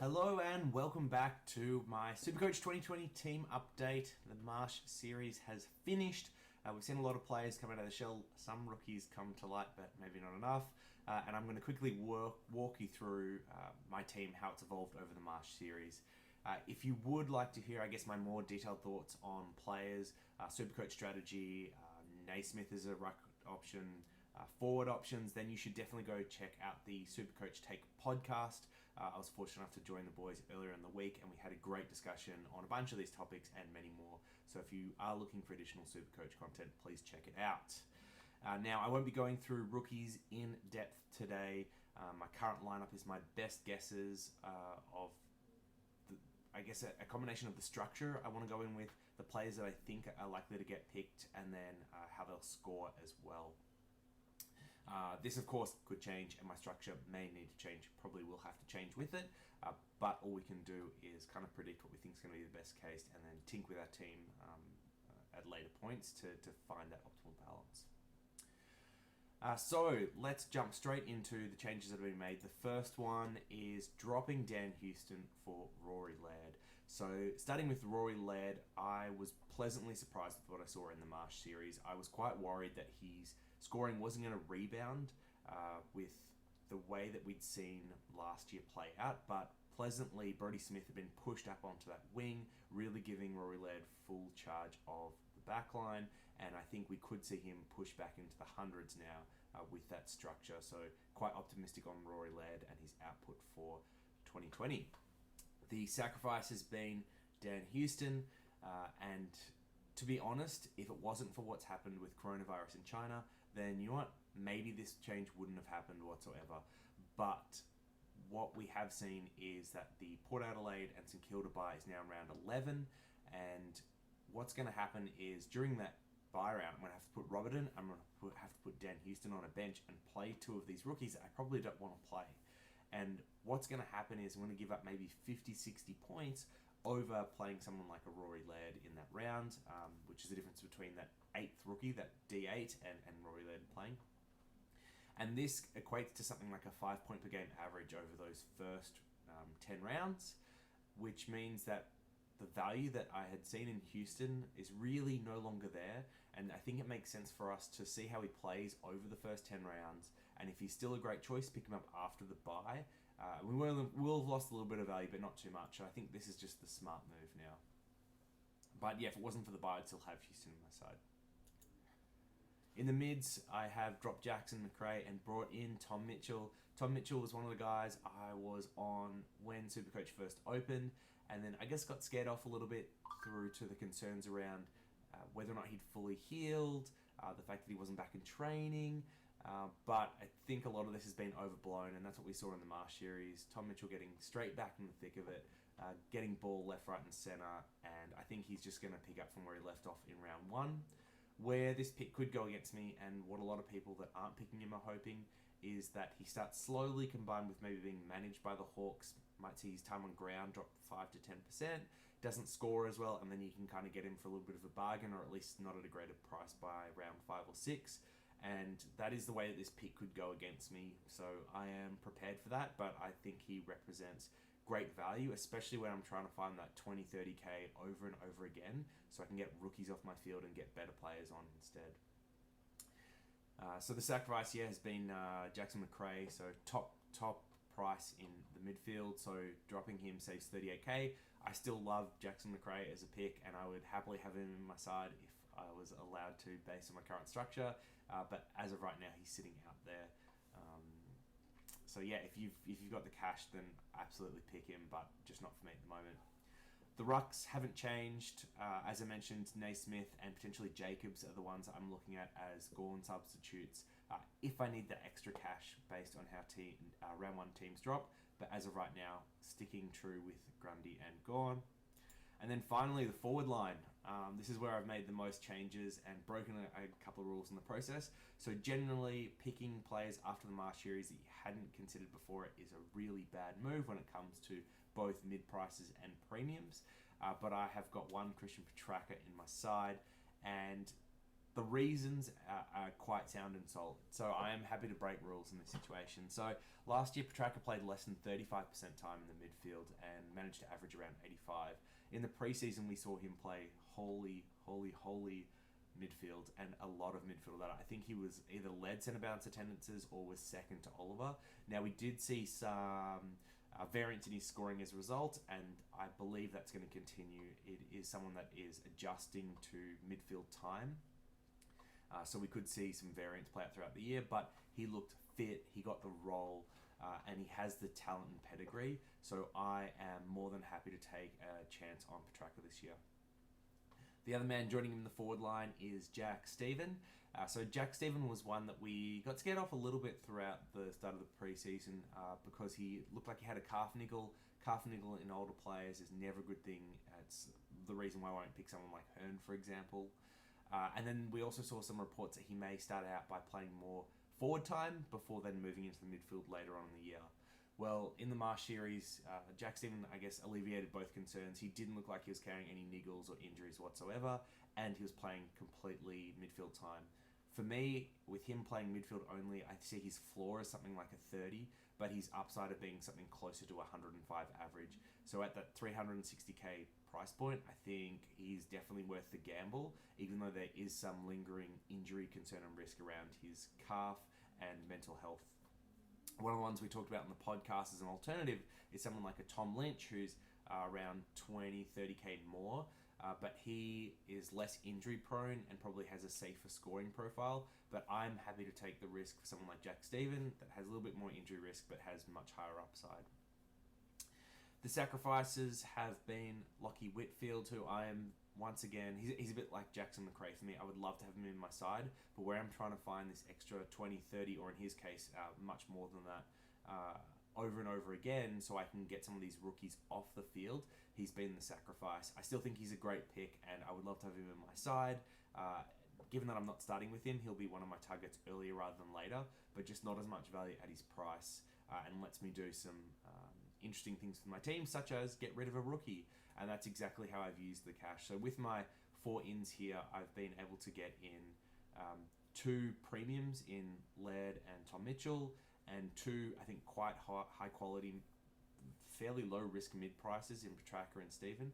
Hello and welcome back to my Supercoach 2020 team update. The Marsh series has finished. We've seen a lot of players come out of the shell, some rookies come to light, but maybe not enough. And I'm going to quickly walk you through my team, how it's evolved over the Marsh series. If you would like to hear, I guess, my more detailed thoughts on players, Supercoach strategy, Naismith is a ruck option, forward options, then you should definitely go check out the Supercoach Take podcast. I was fortunate enough to join the boys earlier in the week and we had a great discussion on a bunch of these topics and many more. So if you are looking for additional Supercoach content, please check it out. Now, I won't be going through rookies in depth today. My current lineup is my best guesses of a combination of the structure I want to go in with, the players that I think are likely to get picked, and then how they'll score as well. This, of course, could change, and my structure may need to change. Probably will have to change with it, but all we can do is kind of predict what we think is going to be the best case, and then tinker with our team at later points to find that optimal balance. So let's jump straight into the changes that have been made. The first one is dropping Dan Houston for Rory Laird. So starting with Rory Laird, I was pleasantly surprised with what I saw in the Marsh series. I was quite worried that his scoring wasn't going to rebound with the way that we'd seen last year play out, but pleasantly, Brodie Smith had been pushed up onto that wing, really giving Rory Laird full charge of the backline, and I think we could see him push back into the hundreds now with that structure. So quite optimistic on Rory Laird and his output for 2020. The sacrifice has been Dan Houston, and to be honest, if it wasn't for what's happened with coronavirus in China, then you know what? Maybe this change wouldn't have happened whatsoever. But what we have seen is that the Port Adelaide and St Kilda bye is now in round 11, and what's going to happen is during that bye round, I'm going to have to put Robertson, I'm going to have to put Dan Houston on a bench and play two of these rookies that I probably don't want to play. And what's going to happen is I'm going to give up maybe 50, 60 points over playing someone like a Rory Laird in that round, which is the difference between that 8th rookie, that D8, and Rory Laird playing. And this equates to something like a 5-point per game average over those first 10 rounds, which means that the value that I had seen in Houston is really no longer there. And I think it makes sense for us to see how he plays over the first 10 rounds. And if he's still a great choice, pick him up after the bye. We will have lost a little bit of value, but not too much. I think this is just the smart move now. But yeah, if it wasn't for the bye, I'd still have Houston on my side. In the mids, I have dropped Jackson McRae and brought in Tom Mitchell. Tom Mitchell was one of the guys I was on when Supercoach first opened, and then I guess got scared off a little bit through to the concerns around whether or not he'd fully healed, the fact that he wasn't back in training, but I think a lot of this has been overblown, and that's what we saw in the Marsh series. Tom Mitchell getting straight back in the thick of it, getting ball left, right and centre, and I think he's just going to pick up from where he left off in round 1. Where this pick could go against me, and what a lot of people that aren't picking him are hoping, is that he starts slowly, combined with maybe being managed by the Hawks. Might see his time on ground drop 5 to 10%, doesn't score as well, and then you can kind of get him for a little bit of a bargain, or at least not at a greater price by round 5 or 6. And that is the way that this pick could go against me, so I am prepared for that, but I think he represents great value, especially when I'm trying to find that 20, 30k over and over again, so I can get rookies off my field and get better players on instead. So the sacrifice here has been Jackson McRae, so top price in the midfield, so dropping him saves 38k. I still love Jackson McRae as a pick, and I would happily have him in my side if I was allowed to based on my current structure, but as of right now, he's sitting out there. So yeah, if you've got the cash, then absolutely pick him, but just not for me at the moment. The rucks haven't changed. As I mentioned, Naismith and potentially Jacobs are the ones I'm looking at as Gawn substitutes if I need the extra cash based on how round 1 teams drop. But as of right now, sticking true with Grundy and Gawn. And then finally, the forward line. This is where I've made the most changes and broken a couple of rules in the process. So generally, picking players after the Marsh series that you hadn't considered before is a really bad move when it comes to both mid-prices and premiums. But I have got one Christian Petracca in my side, and the reasons are quite sound and solid. So I am happy to break rules in this situation. So last year, Petrarca played less than 35% time in the midfield and managed to average around 85. In the preseason, we saw him play holy midfield and a lot of midfield. I think he was either led centre bounce attendances or was second to Oliver. Now, we did see some variance in his scoring as a result, and I believe that's going to continue. It is someone that is adjusting to midfield time. So we could see some variance play out throughout the year, but he looked fit, he got the role, and he has the talent and pedigree. So I am more than happy to take a chance on Petrarca this year. The other man joining him in the forward line is Jack Stephen. So Jack Stephen was one that we got scared off a little bit throughout the start of the preseason because he looked like he had a calf niggle. Calf niggle in older players is never a good thing. It's the reason why I won't pick someone like Hearn, for example. And then we also saw some reports that he may start out by playing more forward time before then moving into the midfield later on in the year. Well, in the Marsh series, Jack Stephen, I guess, alleviated both concerns. He didn't look like he was carrying any niggles or injuries whatsoever, and he was playing completely midfield time. For me, with him playing midfield only, I see his floor as something like a 30, but his upside of being something closer to 105 average. So at that 360k price point, I think he's definitely worth the gamble, even though there is some lingering injury concern and risk around his calf and mental health. One of the ones we talked about in the podcast as an alternative is someone like a Tom Lynch, who's around 20, 30k more, but he is less injury prone and probably has a safer scoring profile. But I'm happy to take the risk for someone like Jack Stephen that has a little bit more injury risk but has much higher upside. The sacrifices have been Lockie Whitfield, who I am, once again, he's a bit like Jackson McRae for me. I would love to have him in my side, but where I'm trying to find this extra 20, 30, or in his case, much more than that, over and over again, so I can get some of these rookies off the field, he's been the sacrifice. I still think he's a great pick, and I would love to have him in my side. Given that I'm not starting with him, he'll be one of my targets earlier rather than later, but just not as much value at his price, and lets me do some interesting things with my team, such as get rid of a rookie, and that's exactly how I've used the cash. So with my 4 ins here, I've been able to get in 2 premiums in Laird and Tom Mitchell, and 2, I think, quite high quality, fairly low risk mid prices in Petrarca and Stephen,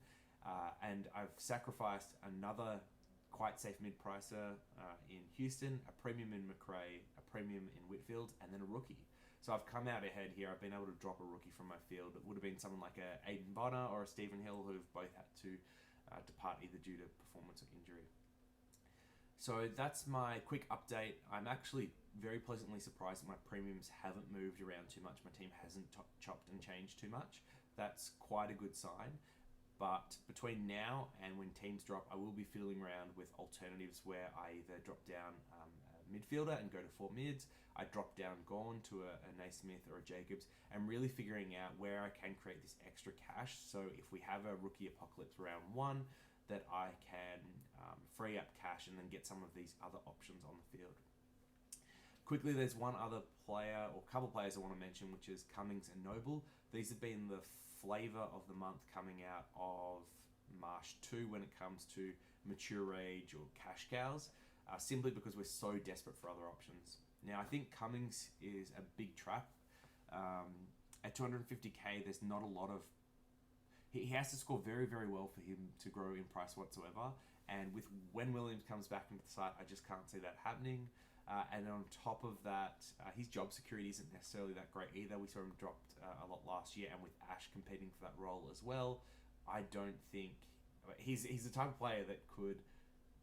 and I've sacrificed another quite safe mid pricer in Houston, a premium in McRae, a premium in Whitfield, and then a rookie. So I've come out ahead here. I've been able to drop a rookie from my field. It would have been someone like a Aiden Bonner or a Stephen Hill, who've both had to depart either due to performance or injury. So that's my quick update. I'm actually very pleasantly surprised that my premiums haven't moved around too much. My team hasn't chopped and changed too much. That's quite a good sign. But between now and when teams drop, I will be fiddling around with alternatives where I either drop down a midfielder and go to 4 mids, I drop down Gorn to a Naismith or a Jacobs, and really figuring out where I can create this extra cash. So if we have a rookie apocalypse round 1, that I can free up cash and then get some of these other options on the field. Quickly, there's one other player or couple players I want to mention, which is Cummings and Noble. These have been the flavour of the month coming out of Marsh 2 when it comes to mature age or cash cows, simply because we're so desperate for other options. Now, I think Cummings is a big trap. At 250k, there's not a lot of... He has to score very, very well for him to grow in price whatsoever. And with when Williams comes back into the side, I just can't see that happening. And on top of that, his job security isn't necessarily that great either. We saw him dropped a lot last year, and with Ash competing for that role as well, I don't think... He's the type of player that could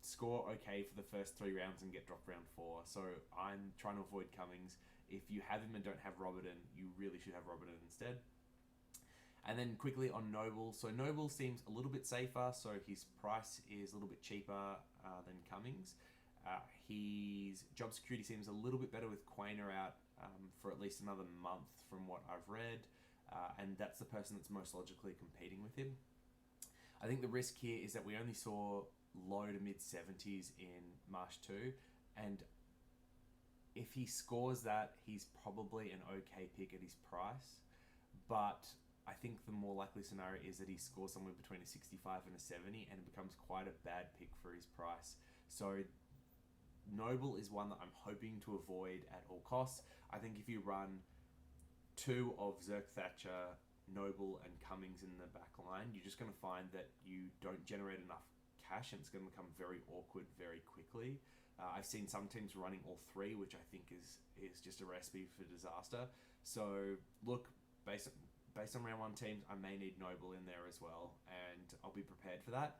score okay for the first 3 rounds and get dropped round 4. So I'm trying to avoid Cummings. If you have him and don't have Robertson, you really should have Robertson instead. And then quickly on Noble. So Noble seems a little bit safer, so his price is a little bit cheaper than Cummings. His job security seems a little bit better with Quainer out for at least another month from what I've read, and that's the person that's most logically competing with him. I think the risk here is that we only saw low to mid 70s in Marsh 2, and if he scores that, he's probably an okay pick at his price, but I think the more likely scenario is that he scores somewhere between a 65 and a 70, and it becomes quite a bad pick for his price. So Noble is one that I'm hoping to avoid at all costs. I think if you run two of Zerk Thatcher, Noble, and Cummings in the back line, you're just going to find that you don't generate enough cash, and it's going to become very awkward very quickly. I've seen some teams running all three, which I think is just a recipe for disaster. So look, based on round one teams, I may need Noble in there as well, and I'll be prepared for that.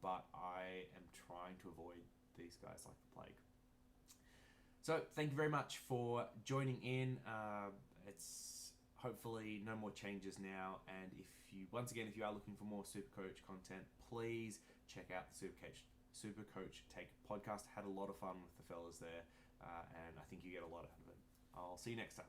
But I am trying to avoid these guys like the plague. So thank you very much for joining in. It's hopefully no more changes now, and if you are looking for more Supercoach content, please check out the Supercoach Take podcast. Had a lot of fun with the fellas there, and I think you get a lot out of it. I'll see you next time.